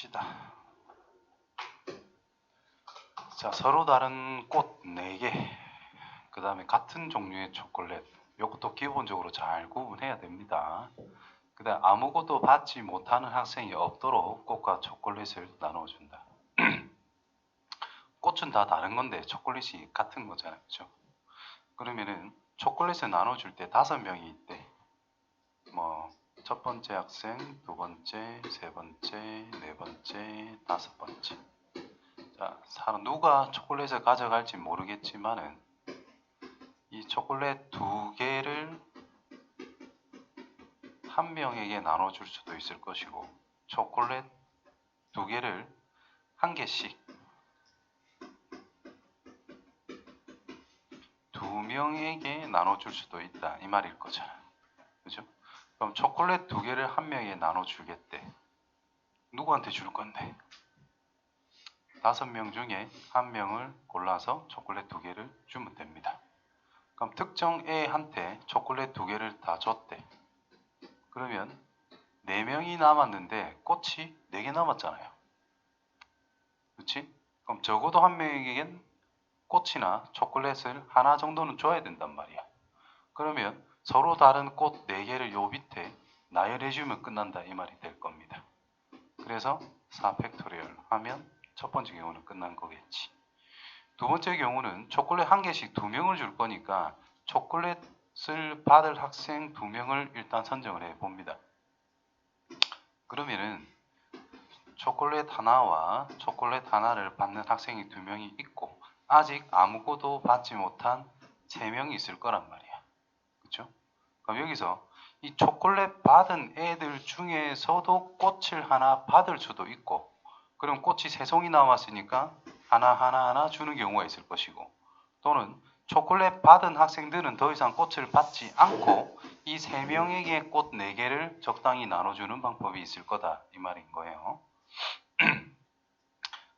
봅시다. 자, 서로 다른 꽃 4개, 그 다음에 같은 종류의 초콜릿, 이것도 기본적으로 잘 구분해야 됩니다. 그 다음 아무것도 받지 못하는 학생이 없도록 꽃과 초콜릿을 나눠준다. 꽃은 다 다른 건데 초콜릿이 같은 거잖아요. 그렇죠? 그러면은 초콜릿을 나눠줄 때 5명이 있대. 첫 번째 학생, 두 번째, 세 번째, 네 번째, 5번째. 자, 누가 초콜릿을 가져갈지 모르겠지만은 이 초콜릿 2개를 한 명에게 나눠줄 수도 있을 것이고, 초콜릿 2개를 1개씩 2명에게 나눠줄 수도 있다, 이 말일 거잖아. 그죠? 그럼 초콜릿 2개를 한 명에게 나눠주겠대. 누구한테 줄 건데? 5명 중에 한 명을 골라서 초콜릿 2개를 주면 됩니다. 그럼 특정 A한테 초콜릿 2개를 다 줬대. 그러면 4명이 남았는데 꽃이 4개 남았잖아요. 그렇지? 그럼 적어도 한 명에겐 꽃이나 초콜릿을 하나 정도는 줘야 된단 말이야. 그러면 서로 다른 꽃 4개를 요 밑에 나열해주면 끝난다, 이 말이 될 겁니다. 그래서 4팩토리얼 하면 첫 번째 경우는 끝난 거겠지. 두 번째 경우는 초콜릿 1개씩 2명을 줄 거니까 초콜릿을 받을 학생 2명을 일단 선정을 해봅니다. 그러면은 초콜릿 하나와 초콜릿 하나를 받는 학생이 2명이 있고 아직 아무것도 받지 못한 3명이 있을 거란 말이야. 그렇죠? 그럼 여기서 이 초콜릿 받은 애들 중에서도 꽃을 하나 받을 수도 있고, 그럼 꽃이 3송이 남았으니까 하나 주는 경우가 있을 것이고, 또는 초콜릿 받은 학생들은 더 이상 꽃을 받지 않고 이 3명에게 꽃 4개를 적당히 나눠주는 방법이 있을 거다, 이 말인 거예요.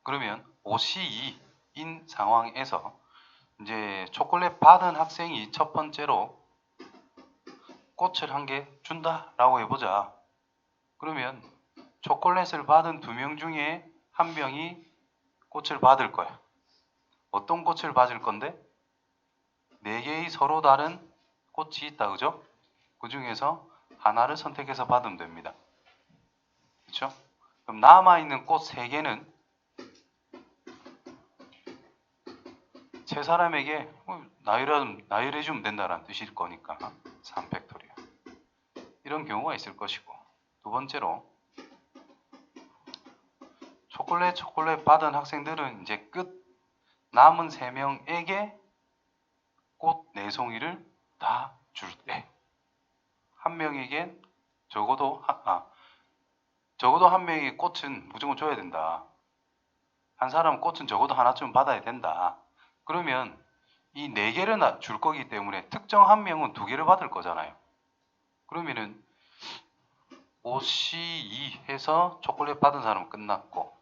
그러면 OC2인 상황에서 이제 초콜릿 받은 학생이 첫 번째로 꽃을 1개 준다라고 해보자. 그러면 초콜릿을 받은 2명 중에 1명이 꽃을 받을 거야. 어떤 꽃을 받을 건데? 4개의 서로 다른 꽃이 있다, 그죠? 그 중에서 하나를 선택해서 받으면 됩니다. 그렇죠? 그럼 남아있는 꽃 3개는 세 사람에게 나열해주면 된다는 뜻일 거니까 3팩토리얼. 이런 경우가 있을 것이고, 두 번째로 초콜릿 받은 학생들은 이제 끝 남은 3명에게 꽃 4송이를 다 줄 때, 한 명에겐 적어도 한 명에게 꽃은 무조건 줘야 된다. 한 사람은 꽃은 적어도 하나쯤 받아야 된다. 그러면 이 4개를 줄 거기 때문에 특정 한 명은 2개를 받을 거잖아요. 그러면은 OC2 해서 초콜릿 받은 사람은 끝났고,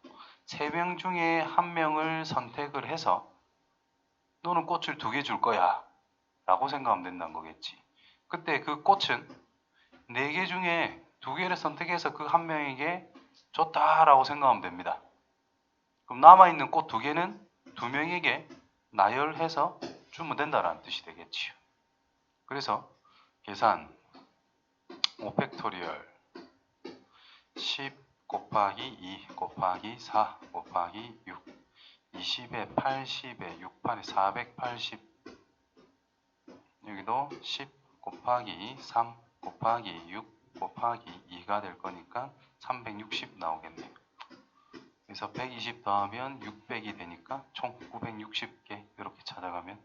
3명 중에 1명을 선택을 해서 너는 꽃을 2개 줄 거야 라고 생각하면 된다는 거겠지. 그때 그 꽃은 4개 중에 2개를 선택해서 그 1명에게 줬다라고 생각하면 됩니다. 그럼 남아있는 꽃 2개는 2명에게 나열해서 주면 된다라는 뜻이 되겠지요. 그래서 계산 5팩토리얼 10 곱하기 2 곱하기 4 곱하기 6 20에 80에 6판에 480, 여기도 10 곱하기 3 곱하기 6 곱하기 2가 될 거니까 360 나오겠네요. 그래서 120 더하면 600이 되니까 총 960개 이렇게 찾아가면